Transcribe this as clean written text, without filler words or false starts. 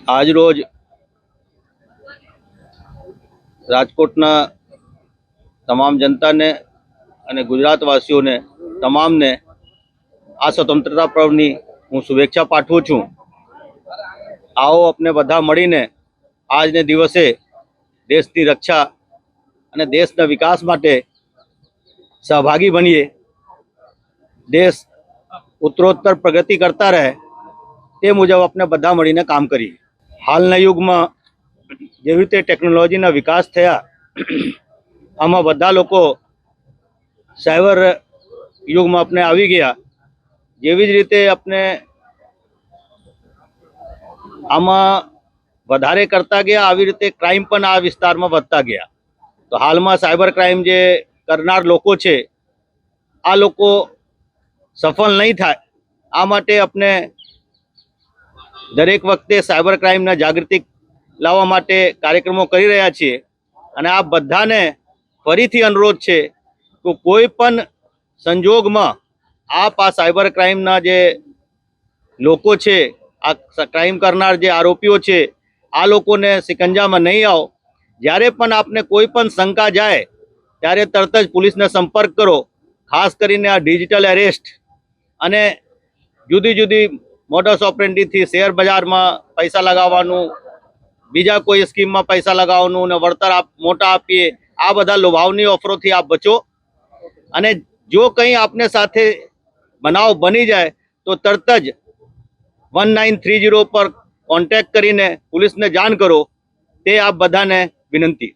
આજ રોજ રાજકોટના તમામ જનતાને અને ગુજરાતવાસીઓને તમામને આ સ્વતંત્રતા પર્વની હું શુભેચ્છા પાઠવું છું। આવો આપણે બધા મળીને આજને દિવસે દેશની રક્ષા અને દેશના વિકાસ માટે સહભાગી બનીએ। દેશ ઉત્તરોત્તર પ્રગતિ કરતા રહે તે મુજબ આપણે બધા મળીને કામ કરીએ। હાલના યુગમાં જેવી રીતે ટેકનોલોજીના વિકાસ થયા આમાં બધા લોકો સાયબર યુગમાં આપણે આવી ગયા। જેવી જ રીતે આપણે આમાં વધારે કરતા ગયા આવી રીતે ક્રાઇમ પણ આ વિસ્તારમાં વધતા ગયા। તો હાલમાં સાયબર ક્રાઇમ જે કરનાર લોકો છે આ લોકો સફળ નહીં થાય આ માટે આપણે દરેક વખતે સાયબર ક્રાઇમના જાગૃતિ લાવવા માટે કાર્યક્રમો કરી રહ્યા છીએ। અને આ બધાને ફરીથી અનુરોધ છે કે કોઈ પણ સંજોગમાં આપ આ સાયબર ક્રાઇમના જે લોકો છે આ ક્રાઇમ કરનાર જે આરોપીઓ છે આ લોકોને સિકંજામાં નહીં આવો। જ્યારે પણ આપને કોઈ પણ શંકા જાય ત્યારે તરત જ પોલીસને સંપર્ક કરો। ખાસ કરીને આ ડિજિટલ એરેસ્ટ અને જુદી જુદી મોડસ ઓપરેન્ડીથી શેર બજારમાં પૈસા લગાવવાનું, બીજા કોઈ સ્કીમમાં પૈસા લગાવવાનું અને વળતર મોટા આપીએ આ બધા લોભાવની ઓફરોથી આપ બચો। અને જો કંઈ આપને સાથે બનાવ બની જાય તો તરત જ 1930 પર કોન્ટેક્ટ કરીને પોલીસને જાણ કરો તે આપ બધાને વિનંતી।